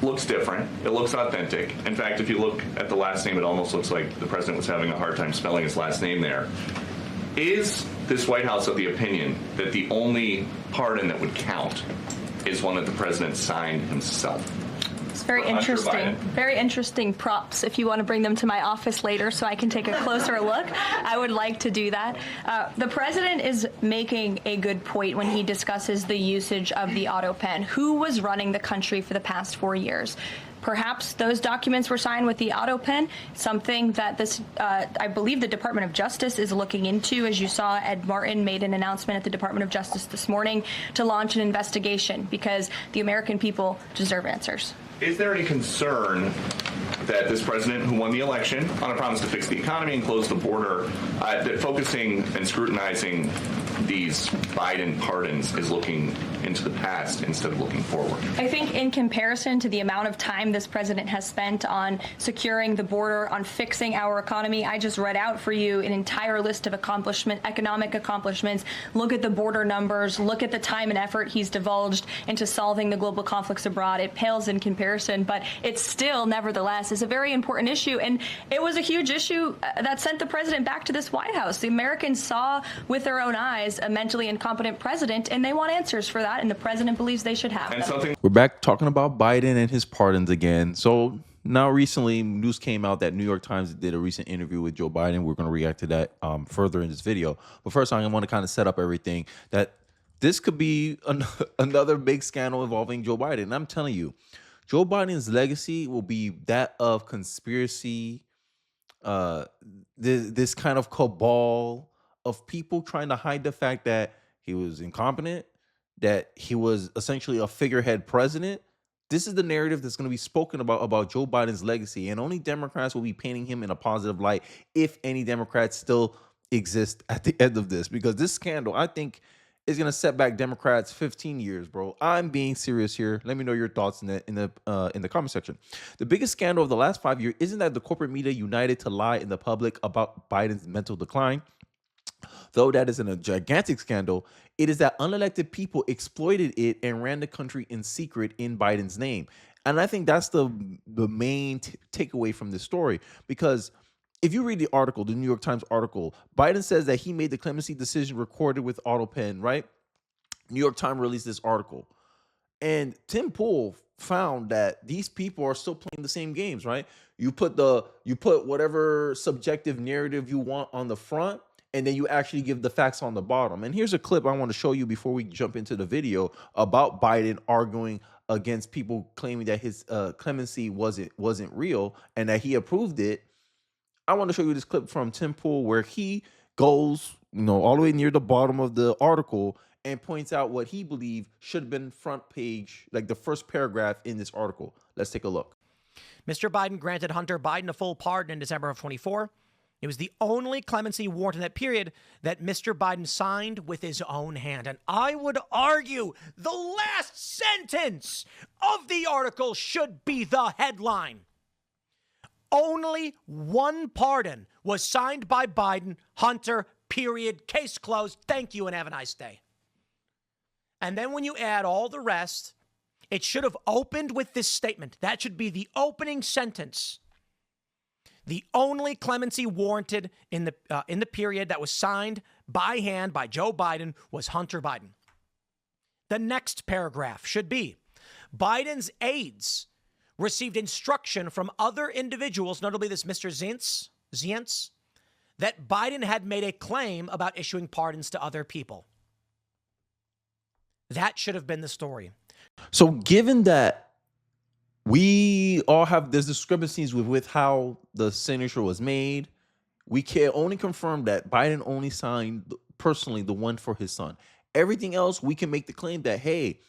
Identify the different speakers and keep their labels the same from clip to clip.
Speaker 1: looks different. It looks authentic. In fact, if you look at the last name, it almost looks like the president was having a hard time spelling his last name there. Is this White House of the opinion that the only pardon that would count is one that the president signed himself?
Speaker 2: It's very interesting. Very interesting props. If you want to bring them to my office later so I can take a closer look, I would like to do that. The president is making a good point when he discusses the usage of the autopen. Who was running the country for the past 4 years? Perhaps those documents were signed with the autopen, something that this, I believe the Department of Justice is looking into. As you saw, Ed Martin made an announcement at the Department of Justice this morning to launch an investigation because the American people deserve answers.
Speaker 1: Is there any concern that this president, who won the election on a promise to fix the economy and close the border, that focusing and scrutinizing these Biden pardons is looking into the past instead of looking forward?
Speaker 2: I think in comparison to the amount of time this president has spent on securing the border, on fixing our economy, I just read out for you an entire list of economic accomplishments. Look at the border numbers. Look at the time and effort he's divulged into solving the global conflicts abroad. It pales in comparison, but it still, nevertheless, is a very important issue. And it was a huge issue that sent the president back to this White House. The Americans saw with their own eyes a mentally incompetent president, and they want answers for that, and the president believes they should have them.
Speaker 3: We're back talking about Biden and his pardons again. So now recently, news came out that New York Times did a recent interview with Joe Biden. We're going to react to that further in this video. But first, I want to kind of set up everything that this could be another big scandal involving Joe Biden. And I'm telling you, Joe Biden's legacy will be that of conspiracy, this kind of cabal of people trying to hide the fact that he was incompetent, that he was essentially a figurehead president. This is the narrative that's going to be spoken about Joe Biden's legacy, and only Democrats will be painting him in a positive light, if any Democrats still exist at the end of this, because this scandal, I think, is going to set back Democrats 15 years, bro. I'm being serious here. Let me know your thoughts in the comment section. The biggest scandal of the last 5 years isn't that the corporate media united to lie in the public about Biden's mental decline. Though that isn't a gigantic scandal, it is that unelected people exploited it and ran the country in secret in Biden's name. And I think that's the main takeaway from this story, because if you read the article, the New York Times article, Biden says that he made the clemency decision recorded with autopen, right? New York Times released this article. And Tim Pool found that these people are still playing the same games, right? You put whatever subjective narrative you want on the front, and then you actually give the facts on the bottom. And here's a clip I want to show you before we jump into the video about Biden arguing against people claiming that his clemency wasn't real and that he approved it. I want to show you this clip from Tim Pool where he goes, all the way near the bottom of the article and points out what he believed should have been front page, like the first paragraph in this article. Let's take a look.
Speaker 4: Mr. Biden granted Hunter Biden a full pardon in December of 24. It was the only clemency warrant in that period that Mr. Biden signed with his own hand. And I would argue the last sentence of the article should be the headline. Only one pardon was signed by Biden, Hunter, period, case closed. Thank you and have a nice day. And then when you add all the rest, it should have opened with this statement. That should be the opening sentence. The only clemency warranted in the period that was signed by hand by Joe Biden was Hunter Biden. The next paragraph should be Biden's aides received instruction from other individuals, notably this Mr. Zients, that Biden had made a claim about issuing pardons to other people. That should have been the story.
Speaker 3: So given that we all have these discrepancies with how the signature was made, we can only confirm that Biden only signed personally the one for his son. Everything else, we can make the claim that, hey,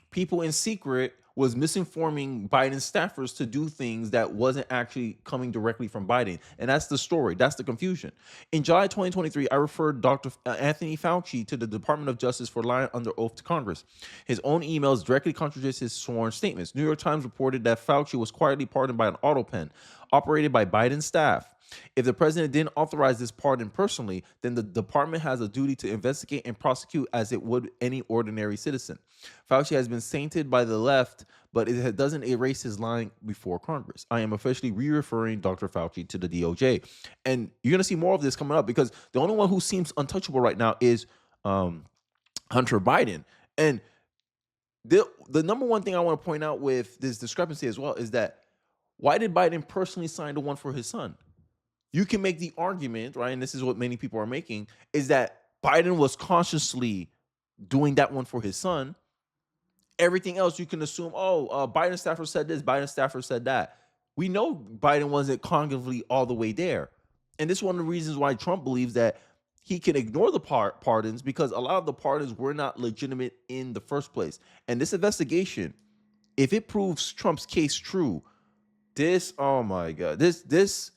Speaker 3: people in secret was misinforming Biden's staffers to do things that wasn't actually coming directly from Biden. And that's the story. That's the confusion. In July 2023, I referred Dr. Anthony Fauci to the Department of Justice for lying under oath to Congress. His own emails directly contradict his sworn statements. New York Times reported that Fauci was quietly pardoned by an autopen operated by Biden's staff. If the president didn't authorize this pardon personally, then the department has a duty to investigate and prosecute as it would any ordinary citizen. Fauci has been sainted by the left, but it doesn't erase his line before Congress. I am officially re-referring Dr. Fauci to the DOJ. And you're going to see more of this coming up because the only one who seems untouchable right now is Hunter Biden. And the number one thing I want to point out with this discrepancy as well is that why did Biden personally sign the one for his son? You can make the argument, right, and this is what many people are making, is that Biden was consciously doing that one for his son. Everything else you can assume, Biden staffer said this, Biden staffer said that. We know Biden wasn't cognitively all the way there. And this is one of the reasons why Trump believes that he can ignore the pardons because a lot of the pardons were not legitimate in the first place. And this investigation, if it proves Trump's case true, oh my God, this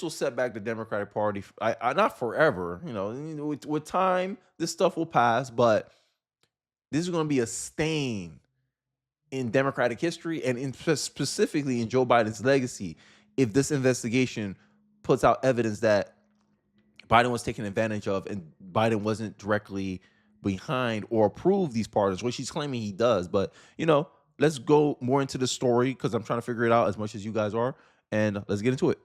Speaker 3: will set back the Democratic Party. Not forever, with time, this stuff will pass, but this is going to be a stain in Democratic history and specifically in Joe Biden's legacy if this investigation puts out evidence that Biden was taken advantage of and Biden wasn't directly behind or approved these pardons, which he's claiming he does. But, let's go more into the story because I'm trying to figure it out as much as you guys are. And let's get into it.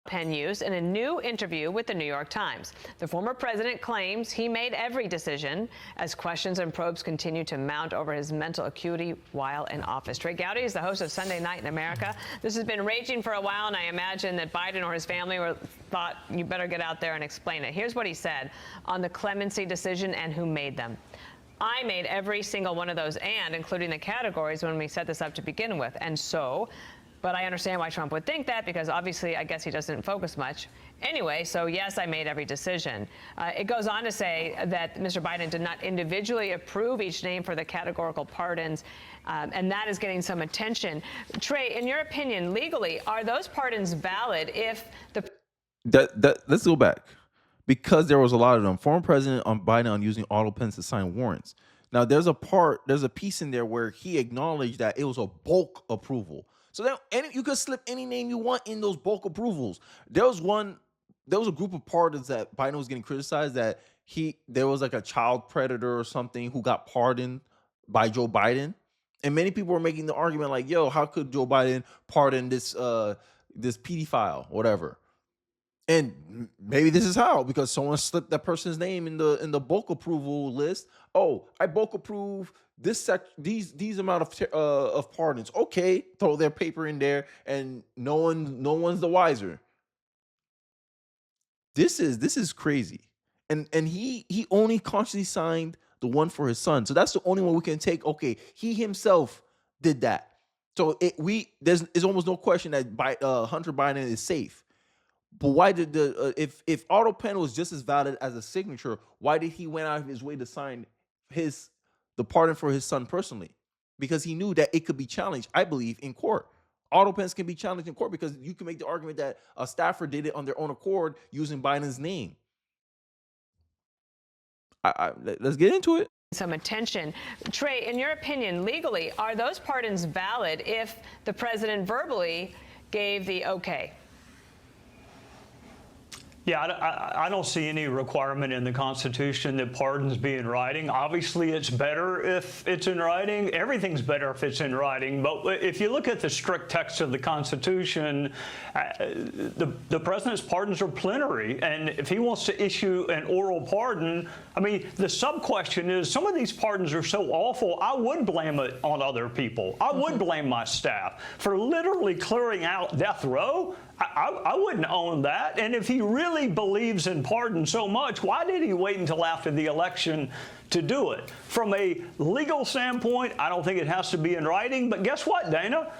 Speaker 5: Pen use in a new interview with the New York Times. The former president claims he made every decision as questions and probes continue to mount over his mental acuity while in office. Trey Gowdy is the host of Sunday Night in America. This has been raging for a while, and I imagine that Biden or his family thought you better get out there and explain it. Here's what he said on the clemency decision and who made them. I made every single one of those including the categories when we set this up to begin with. But I understand why Trump would think that because obviously I guess he doesn't focus much. Anyway, so yes, I made every decision. It goes on to say that Mr. Biden did not individually approve each name for the categorical pardons, and that is getting some attention. Trey, in your opinion, legally, are those pardons valid if the...
Speaker 3: Let's go back. Because there was a lot of them. Former President Biden on using autopens to sign warrants. Now, there's a piece in there where he acknowledged that it was a bulk approval. So that you could slip any name you want in those bulk approvals. There was a group of pardons that Biden was getting criticized that there was like a child predator or something who got pardoned by Joe Biden. And many people were making the argument like, yo, how could Joe Biden pardon this pedophile, whatever? And maybe this is how, because someone slipped that person's name in the bulk approval list. Oh, I bulk approve these amount of pardons. Okay, throw their paper in there, and no one's the wiser. This is crazy, and he only consciously signed the one for his son. So that's the only one we can take. Okay, he himself did that. So there's almost no question that Hunter Biden is safe. But why did if autopen was just as valid as a signature, why did he went out of his way to sign the pardon for his son personally? Because he knew that it could be challenged, I believe, in court. Autopens can be challenged in court because you can make the argument that a staffer did it on their own accord using Biden's name. Let's get into it.
Speaker 5: Some attention. Trey, in your opinion, legally, are those pardons valid if the president verbally gave the okay?
Speaker 6: Yeah, I don't see any requirement in the Constitution that pardons be in writing. Obviously, it's better if it's in writing. Everything's better if it's in writing. But if you look at the strict text of the Constitution, the president's pardons are plenary. And if he wants to issue an oral pardon, I mean, the sub-question is some of these pardons are so awful, I would blame it on other people. I would blame my staff for literally clearing out death row. I wouldn't own that. And if he really believes in pardon so much, why did he wait until after the election to do it? From a legal standpoint, I don't think it has to be in writing. But guess what, Dana?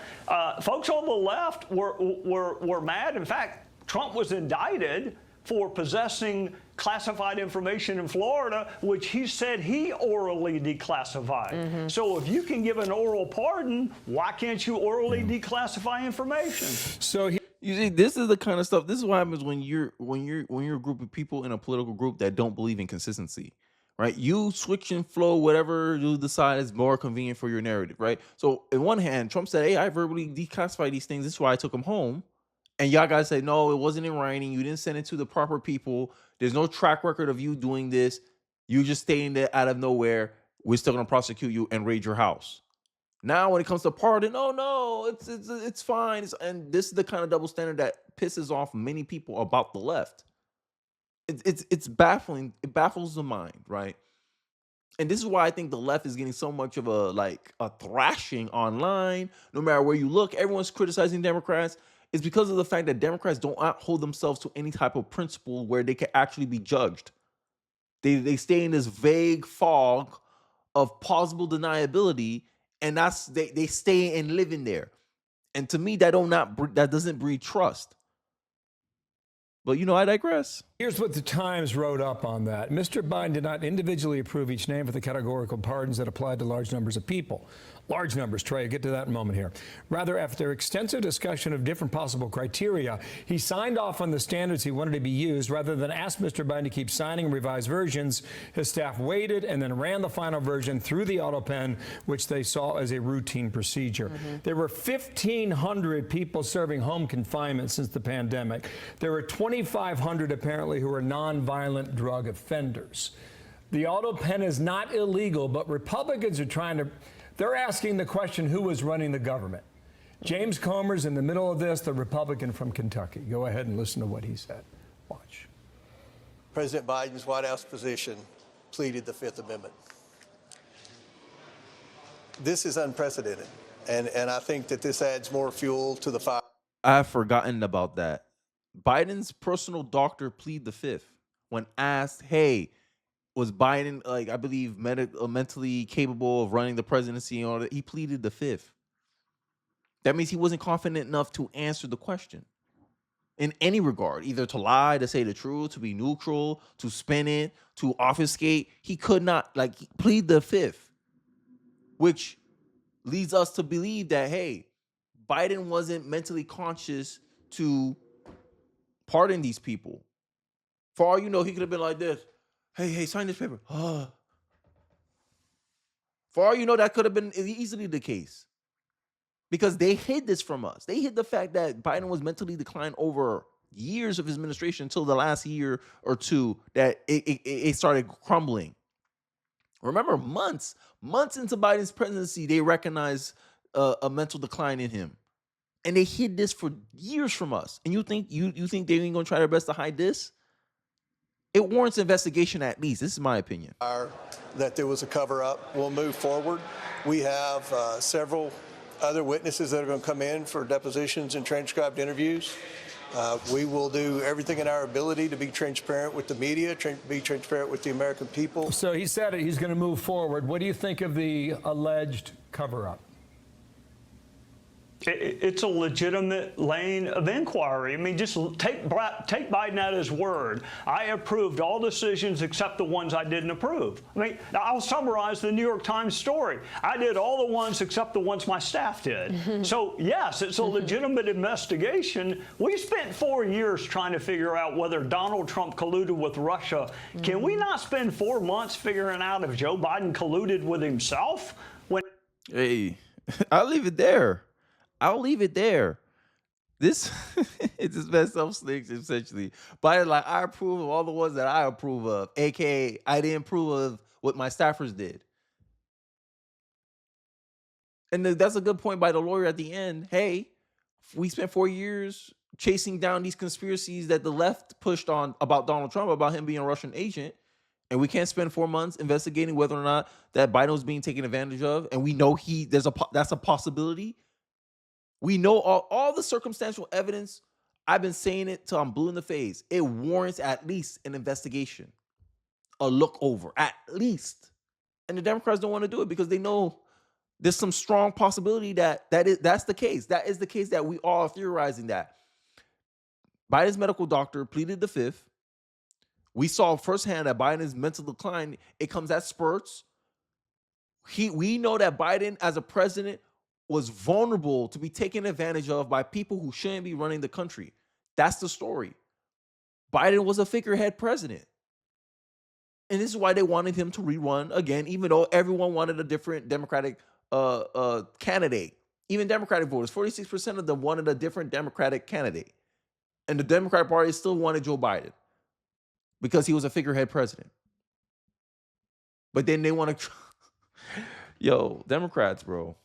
Speaker 6: Folks on the left were mad. In fact, Trump was indicted for possessing classified information in Florida, which he said he orally declassified. Mm-hmm. So if you can give an oral pardon, why can't you orally declassify information?
Speaker 3: So you see, this is the kind of stuff. This is what happens when you're a group of people in a political group that don't believe in consistency, right? You switch and flow whatever you decide is more convenient for your narrative, right? So in one hand, Trump said, "Hey, I verbally declassified these things. This is why I took them home." And y'all guys say, no, it wasn't in writing. You didn't send it to the proper people. There's no track record of you doing this. You just staying there out of nowhere. We're still going to prosecute you and raid your house. Now, when it comes to pardon, oh no, it's fine. And this is the kind of double standard that pisses off many people about the left. It's baffling. It baffles the mind, right? And this is why I think the left is getting so much of a thrashing online. No matter where you look, everyone's criticizing Democrats. It's because of the fact that Democrats don't hold themselves to any type of principle where they can actually be judged. They stay in this vague fog of plausible deniability, and they stay and live in there. And to me, that doesn't breed trust. But I digress.
Speaker 7: Here's what the Times wrote up on that. Mr. Biden did not individually approve each name for the categorical pardons that applied to large numbers of people. Large numbers, Trey, I'll get to that in a moment here. Rather, after extensive discussion of different possible criteria, he signed off on the standards he wanted to be used. Rather than ask Mr. Biden to keep signing revised versions, his staff waited and then ran the final version through the autopen, which they saw as a routine procedure. There were 1,500 people serving home confinement since the pandemic. There were 2,500 apparently who are nonviolent drug offenders. The autopen is not illegal, but Republicans are they're asking the question, who was running the government? James Comer's in the middle of this, the Republican from Kentucky. Go ahead and listen to what he said. Watch.
Speaker 8: President Biden's White House position pleaded the Fifth Amendment. This is unprecedented, and I think that this adds more fuel to the fire.
Speaker 3: I've forgotten about that. Biden's personal doctor pleaded the Fifth when asked, hey, was Biden, I believe, mentally capable of running the presidency and all that? He pleaded the Fifth. That means he wasn't confident enough to answer the question in any regard, either to lie, to say the truth, to be neutral, to spin it, to obfuscate. He could not, plead the Fifth, which leads us to believe that, hey, Biden wasn't mentally conscious to pardon these people. For all you know, he could have been like this. Hey, sign this paper. For all you know, that could have been easily the case. Because they hid this from us. They hid the fact that Biden was mentally declined over years of his administration until the last year or two that it started crumbling. Remember, months into Biden's presidency, they recognized a mental decline in him. And they hid this for years from us. And you think they ain't gonna try their best to hide this? It warrants investigation at least. This is my opinion.
Speaker 8: That there was a cover-up. We'll move forward. We have several other witnesses that are going to come in for depositions and transcribed interviews. We will do everything in our ability to be transparent with the media, be transparent with the American people.
Speaker 7: So he said it. He's going to move forward. What do you think of the alleged cover-up?
Speaker 6: It's a legitimate lane of inquiry. I mean, just take Biden at his word. I approved all decisions except the ones I didn't approve. I mean, I'll summarize the New York Times story. I did all the ones except the ones my staff did. So, yes, it's a legitimate investigation. We spent 4 years trying to figure out whether Donald Trump colluded with Russia. Can we not spend 4 months figuring out if Joe Biden colluded with himself?
Speaker 3: Hey, I'll leave it there. This it's his best self-snakes, essentially. Biden, I approve of all the ones that I approve of, aka I didn't approve of what my staffers did. And that's a good point by the lawyer at the end. Hey, we spent 4 years chasing down these conspiracies that the left pushed on about Donald Trump, about him being a Russian agent. And we can't spend 4 months investigating whether or not that Biden was being taken advantage of. And we know that's a possibility. We know all the circumstantial evidence. I've been saying it till I'm blue in the face. It warrants at least an investigation, a look over, at least. And the Democrats don't want to do it because they know there's some strong possibility that's the case. That is the case that we all are theorizing that. Biden's medical doctor pleaded the Fifth. We saw firsthand that Biden's mental decline, it comes at spurts. We know that Biden as a president was vulnerable to be taken advantage of by people who shouldn't be running the country. That's the story. Biden was a figurehead president. And this is why they wanted him to rerun again, even though everyone wanted a different Democratic candidate. Even Democratic voters, 46% of them wanted a different Democratic candidate. And the Democratic Party still wanted Joe Biden because he was a figurehead president. But then they want to, yo, Democrats, bro.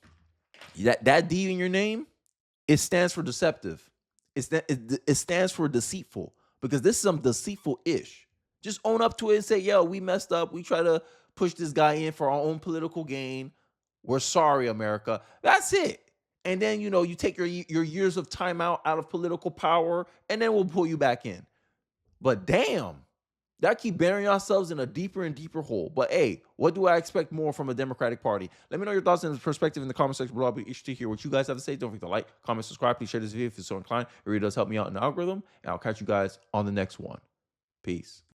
Speaker 3: That D in your name, it stands for deceptive. It stands for deceitful, because this is some deceitful-ish. Just own up to it and say, yo, we messed up. We try to push this guy in for our own political gain. We're sorry, America. That's it. And then, you take your years of time out of political power, and then we'll pull you back in. But damn, that keep burying ourselves in a deeper and deeper hole. But hey, what do I expect more from a Democratic Party? Let me know your thoughts and perspective in the comment section below. I'll be interested to hear what you guys have to say. Don't forget to like, comment, subscribe. Please share this video if you're so inclined. It really does help me out in the algorithm. And I'll catch you guys on the next one. Peace.